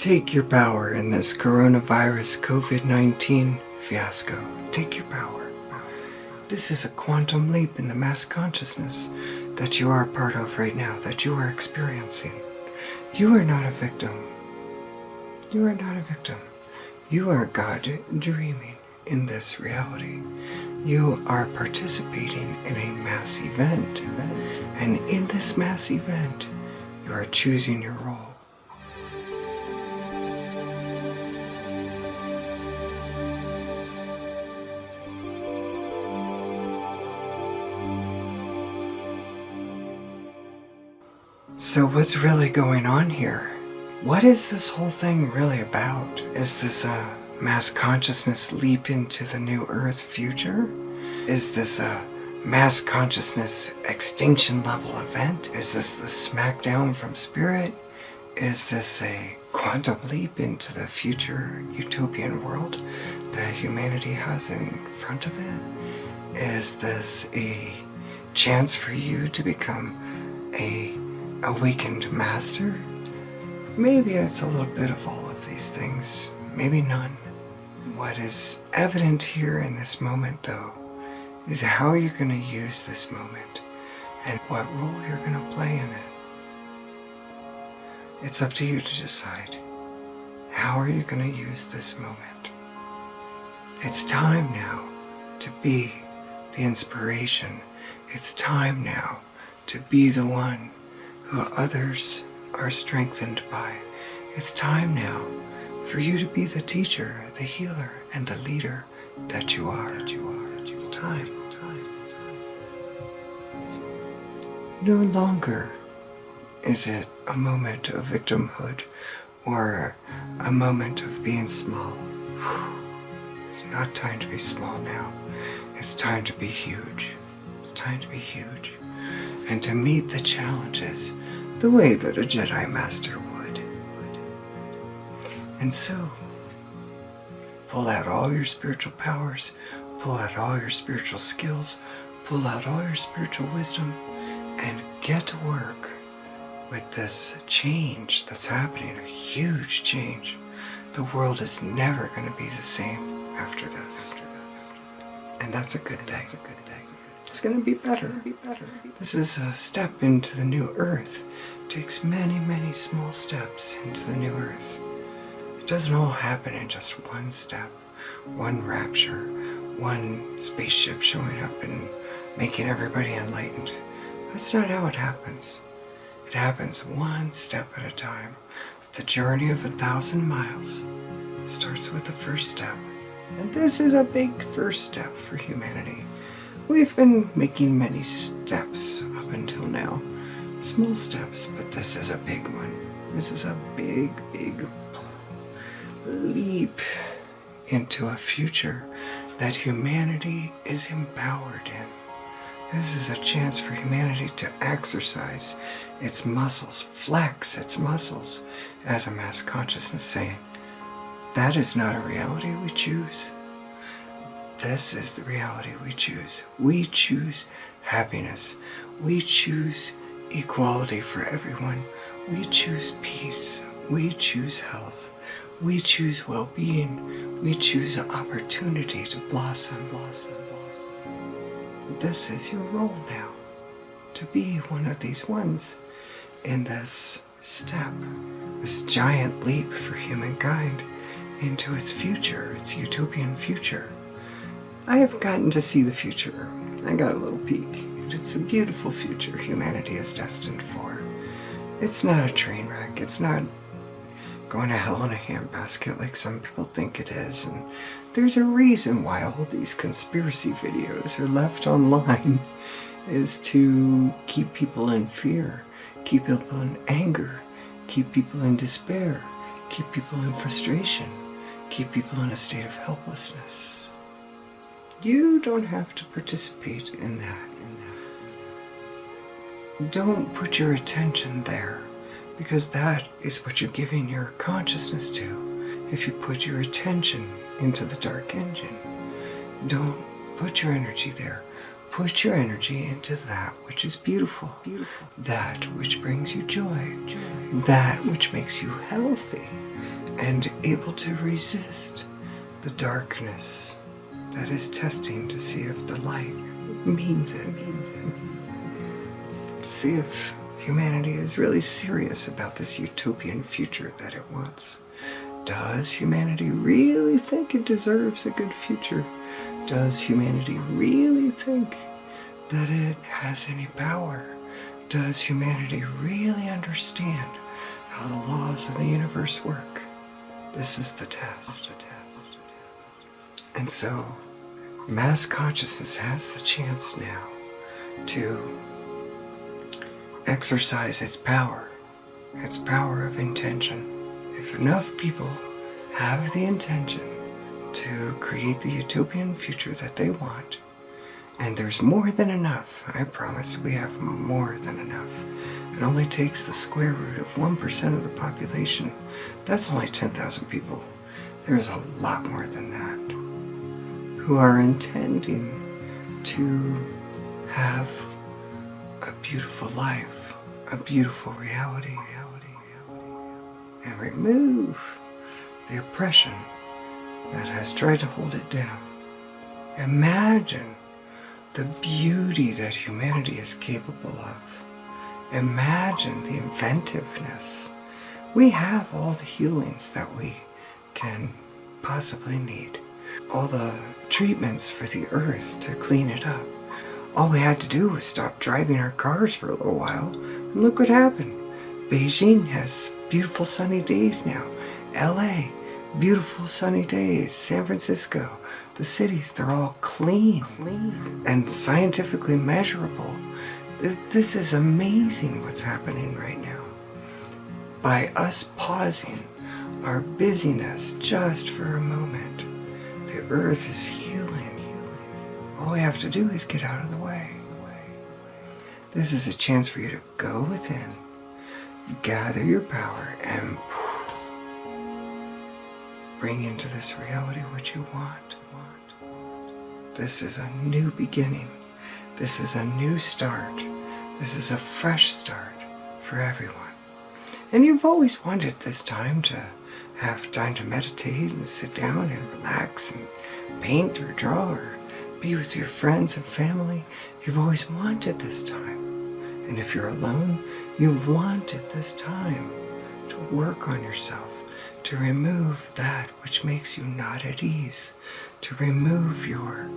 Take your power in this coronavirus COVID-19 fiasco. Take your power. This is a quantum leap in the mass consciousness that you are part of right now, that you are experiencing. You are not a victim. You are not a victim. You are God dreaming in this reality. You are participating in a mass event. And in this mass event, you are choosing your role. So what's really going on here? What is this whole thing really about? Is this a mass consciousness leap into the new Earth future? Is this a mass consciousness extinction level event? Is this the smackdown from spirit? Is this a quantum leap into the future utopian world that humanity has in front of it? Is this a chance for you to become a awakened master? Maybe it's a little bit of all of these things, maybe none. What is evident here in this moment, though, is how you're going to use this moment and what role you're going to play in it. It's up to you to decide. How are you going to use this moment? It's time now to be the inspiration. It's time now to be the one who others are strengthened by. It's time now for you to be the teacher, the healer, and the leader that you are. It's time. No longer is it a moment of victimhood or a moment of being small. It's not time to be small now. It's time to be huge. It's time to be huge. And to meet the challenges the way that a Jedi Master would. And so, pull out all your spiritual powers, pull out all your spiritual skills, pull out all your spiritual wisdom, and get to work with this change that's happening, a huge change. The world is never going to be the same after this. And that's a good thing. It's going to be better. This is a step into the new Earth. It takes many, many small steps into the new Earth. It doesn't all happen in just one step, one rapture, one spaceship showing up and making everybody enlightened. That's not how it happens. It happens one step at a time. The journey of 1,000 miles starts with the first step. And this is a big first step for humanity. We've been making many steps up until now. Small steps, but this is a big one. This is a big leap into a future that humanity is empowered in. This is a chance for humanity to exercise its muscles, flex its muscles, as a mass consciousness saying, that is not a reality we choose. This is the reality we choose. We choose happiness. We choose equality for everyone. We choose peace. We choose health. We choose well-being. We choose an opportunity to blossom. This is your role now, to be one of these ones in this step, this giant leap for humankind into its future, its utopian future. I have gotten to see the future. I got a little peek. It's a beautiful future humanity is destined for. It's not a train wreck. It's not going to hell in a handbasket like some people think it is. And there's a reason why all these conspiracy videos are left online, is to keep people in fear, keep people in anger, keep people in despair, keep people in frustration, keep people in a state of helplessness. You don't have to participate in that. Don't put your attention there, because that is what you're giving your consciousness to. If you put your attention into the dark engine, don't put your energy there. put your energy into that which is beautiful, that which brings you joy, that which makes you healthy and able to resist the darkness that is testing to see if the light means it, to see if humanity is really serious about this utopian future that it wants. Does humanity really think it deserves a good future? Does humanity really think that it has any power? Does humanity really understand how the laws of the universe work? This is the test. And so, mass consciousness has the chance now to exercise its power of intention. If enough people have the intention to create the utopian future that they want, and there's more than enough, I promise we have more than enough. It only takes the square root of 1% of the population. That's only 10,000 people. There's a lot more than that who are intending to have a beautiful life, a beautiful reality, and remove the oppression that has tried to hold it down. Imagine the beauty that humanity is capable of. Imagine the inventiveness. We have all the healings that we can possibly need. All the treatments for the earth to clean it up. All we had to do was stop driving our cars for a little while, and look what happened. Beijing has beautiful sunny days now. LA, beautiful sunny days. San Francisco, the cities, they're all clean and scientifically measurable. This is amazing what's happening right now. By us pausing our busyness just for a moment, the earth is healing. All we have to do is get out of the way. This is a chance for you to go within, gather your power, and bring into this reality what you want. This is a new beginning. This is a new start. This is a fresh start for everyone. And you've always wanted this time to have time to meditate and sit down and relax and paint or draw or be with your friends and family. You've always wanted this time. And if you're alone, you've wanted this time to work on yourself, to remove that which makes you not at ease, to remove your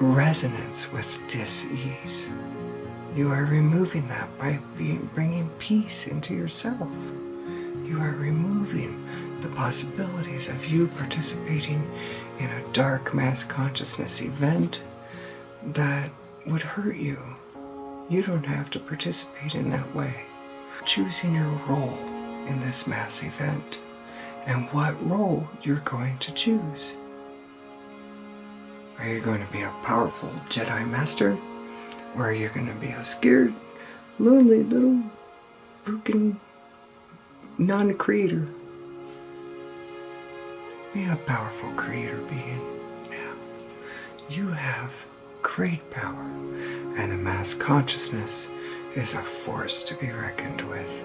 resonance with dis-ease. You are removing that by bringing peace into yourself. You are removing the possibilities of you participating in a dark mass consciousness event that would hurt you. You don't have to participate in that way. Choosing your role in this mass event and what role you're going to choose. Are you going to be a powerful Jedi Master? Or are you going to be a scared, lonely little broken non-creator? Be a powerful creator being now. You have great power, and the mass consciousness is a force to be reckoned with.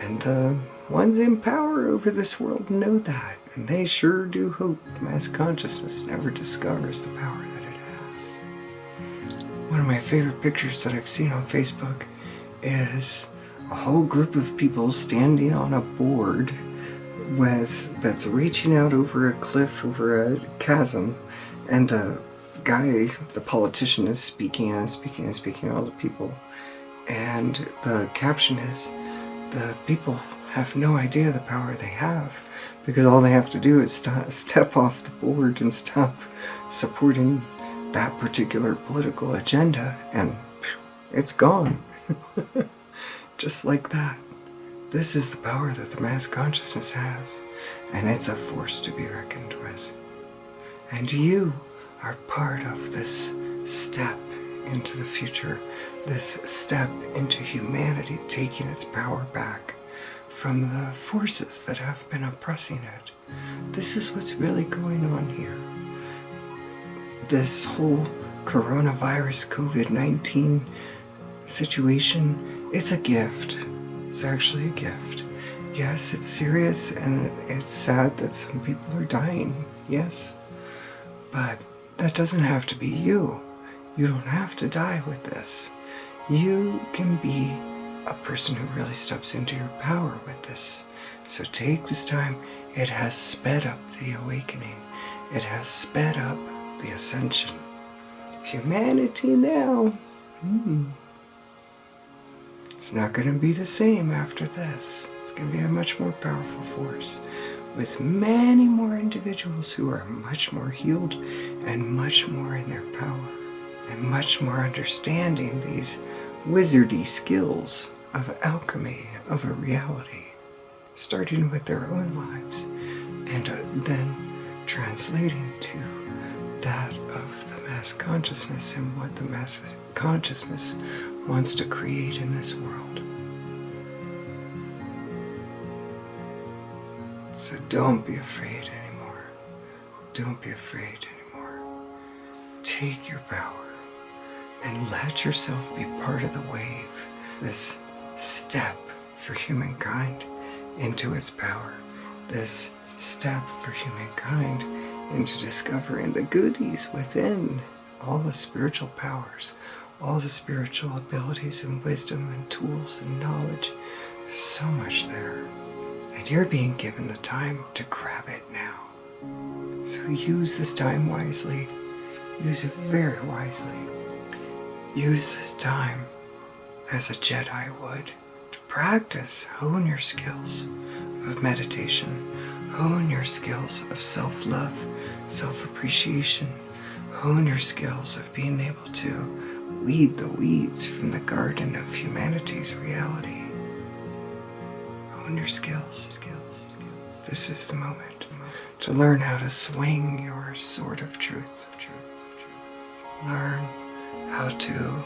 And the ones in power over this world know that, and they sure do hope mass consciousness never discovers the power that it has. One of my favorite pictures that I've seen on Facebook is a whole group of people standing on a board that's reaching out over a cliff, over a chasm, and the guy, the politician, is speaking to all the people. And the caption is, the people have no idea the power they have, because all they have to do is step off the board and stop supporting that particular political agenda, and it's gone. Just like that. This is the power that the mass consciousness has, and it's a force to be reckoned with. And you are part of this step into the future, this step into humanity taking its power back from the forces that have been oppressing it. This is what's really going on here. This whole coronavirus COVID-19 situation, it's a gift. It's actually a gift. Yes, it's serious and it's sad that some people are dying. Yes. But that doesn't have to be you. You don't have to die with this. You can be a person who really steps into your power with this. So take this time. It has sped up the awakening. It has sped up the ascension. Humanity now. It's not going to be the same after this. It's going to be a much more powerful force with many more individuals who are much more healed and much more in their power and much more understanding these wizardy skills of alchemy of a reality, starting with their own lives and then translating to that of the mass consciousness and what the mass consciousness wants to create in this world. So don't be afraid anymore. Don't be afraid anymore. Take your power and let yourself be part of the wave, this step for humankind into its power, this step for humankind into discovering the goodies within all the spiritual powers, all the spiritual abilities and wisdom and tools and knowledge. There's so much there. And you're being given the time to grab it now. So use this time wisely. Use it very wisely. Use this time as a Jedi would to practice, hone your skills of meditation, hone your skills of self-love, self-appreciation, hone your skills of being able to weed the weeds from the garden of humanity's reality. Hone your skills. This is the moment to learn how to swing your sword of truth. Learn how to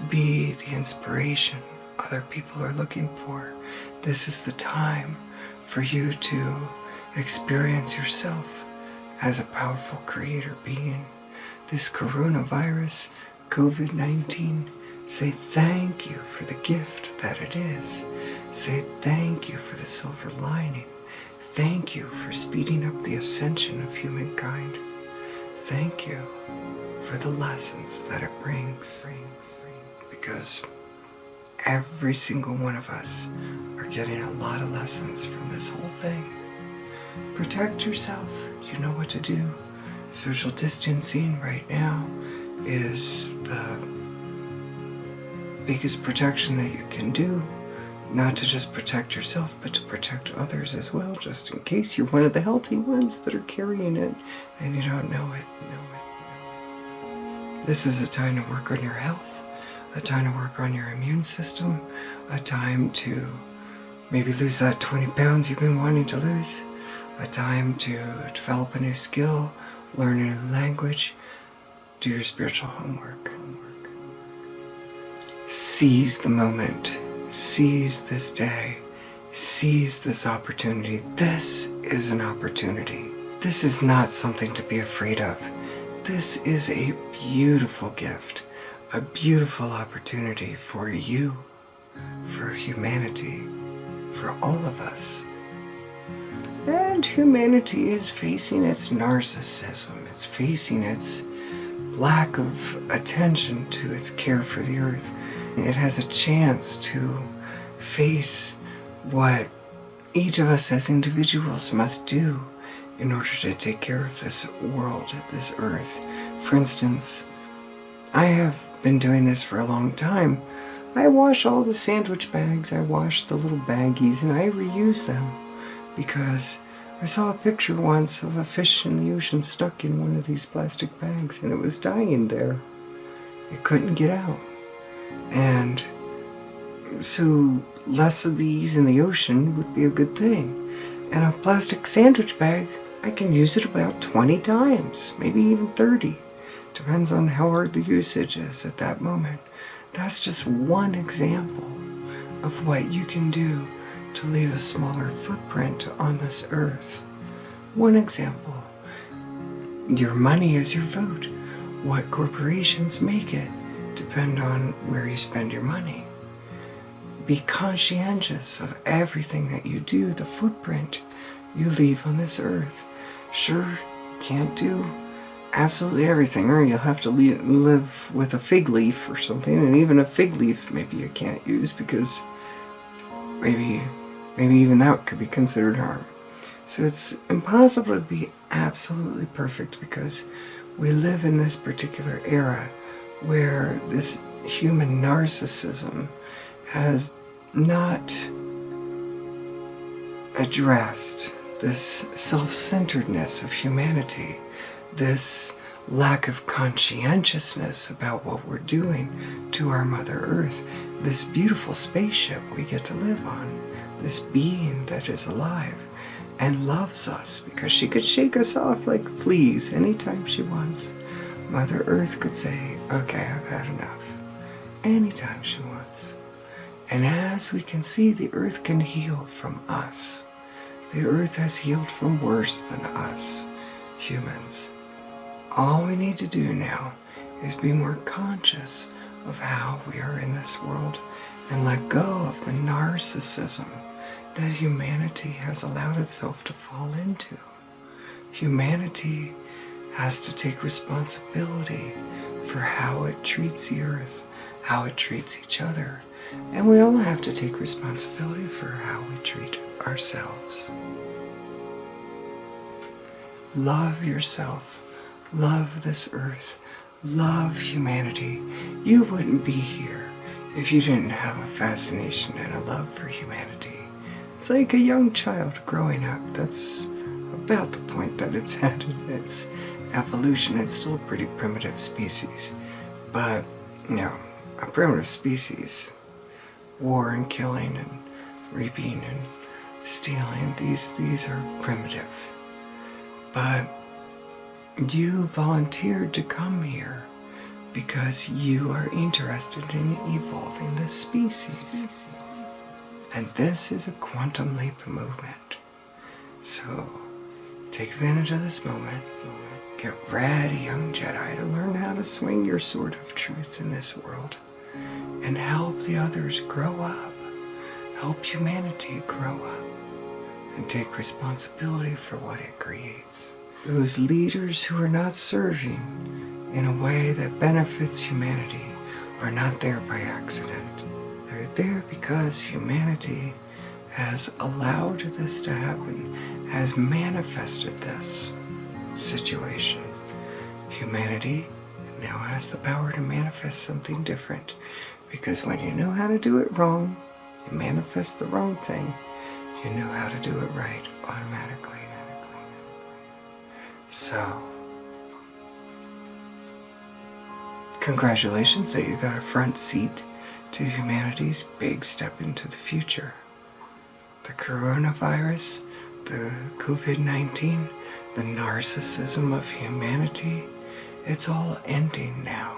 be the inspiration other people are looking for. This is the time for you to experience yourself as a powerful creator being. This coronavirus, COVID-19, say thank you for the gift that it is. Say thank you for the silver lining. Thank you for speeding up the ascension of humankind. Thank you for the lessons that it brings. Because every single one of us are getting a lot of lessons from this whole thing. Protect yourself. You know what to do. Social distancing right now is the biggest protection that you can do. Not to just protect yourself, but to protect others as well, just in case you're one of the healthy ones that are carrying it and you don't know it. This is a time to work on your health, a time to work on your immune system, a time to maybe lose that 20 pounds you've been wanting to lose, a time to develop a new skill, learn a new language, do your spiritual homework. Seize the moment. Seize this day. Seize this opportunity. This is an opportunity. This is not something to be afraid of. This is a beautiful gift, a beautiful opportunity for you, for humanity, for all of us. And humanity is facing its narcissism. It's facing its lack of attention to its care for the earth. It has a chance to face what each of us as individuals must do in order to take care of this world, this earth. For instance, I have been doing this for a long time. I wash all the sandwich bags, I wash the little baggies, and I reuse them because I saw a picture once of a fish in the ocean stuck in one of these plastic bags and it was dying there. It couldn't get out. And so less of these in the ocean would be a good thing. And a plastic sandwich bag, I can use it about 20 times, maybe even 30. Depends on how hard the usage is at that moment. That's just one example of what you can do to leave a smaller footprint on this earth. One example. Your money is your vote. what corporations make it depend on where you spend your money. Be conscientious of everything that you do, the footprint you leave on this earth. Sure, can't do absolutely everything, or you'll have to live with a fig leaf or something, and even a fig leaf maybe you can't use because maybe even that could be considered harm. So it's impossible to be absolutely perfect because we live in this particular era where this human narcissism has not addressed this self-centeredness of humanity, this lack of conscientiousness about what we're doing to our Mother Earth, this beautiful spaceship we get to live on, this being that is alive and loves us because she could shake us off like fleas anytime she wants. Mother Earth could say, okay, I've had enough, anytime she wants. And as we can see, the Earth can heal from us. The Earth has healed from worse than us, humans. All we need to do now is be more conscious of how we are in this world and let go of the narcissism that humanity has allowed itself to fall into. Humanity has to take responsibility for how it treats the earth, how it treats each other, and we all have to take responsibility for how we treat ourselves. Love yourself, love this earth, love humanity. You wouldn't be here if you didn't have a fascination and a love for humanity. It's like a young child growing up. That's about the point that it's at in its evolution. It's still a pretty primitive species. But, a primitive species, war and killing and reaping and stealing, these are primitive. But you volunteered to come here because you are interested in evolving this species. And this is a quantum leap movement. So, take advantage of this moment. Get ready, young Jedi, to learn how to swing your sword of truth in this world and help the others grow up. Help humanity grow up and take responsibility for what it creates. Those leaders who are not serving in a way that benefits humanity are not there by accident. They're there because humanity has allowed this to happen, has manifested this situation. Humanity now has the power to manifest something different, because when you know how to do it wrong, you manifest the wrong thing. You know how to do it right automatically. So, congratulations that you got a front seat to humanity's big step into the future. The coronavirus, the COVID-19, the narcissism of humanity, it's all ending now.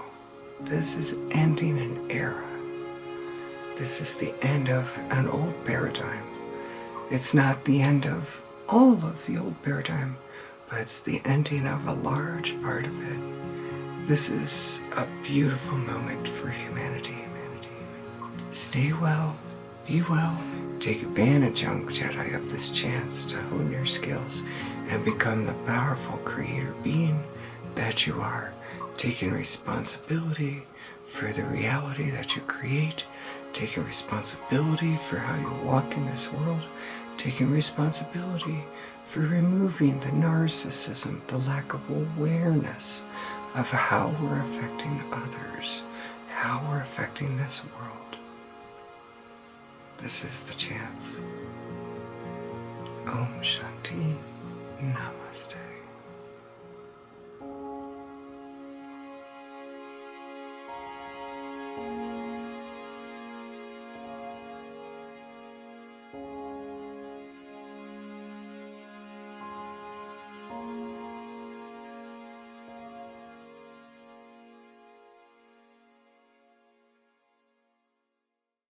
This is ending an era. This is the end of an old paradigm. It's not the end of all of the old paradigm, but it's the ending of a large part of it. This is a beautiful moment for humanity. Stay well, be well, take advantage, young Jedi, of this chance to hone your skills and become the powerful creator being that you are, taking responsibility for the reality that you create, taking responsibility for how you walk in this world, taking responsibility for removing the narcissism, the lack of awareness of how we're affecting others, how we're affecting this world. This is the chance. Om Shanti. Namaste.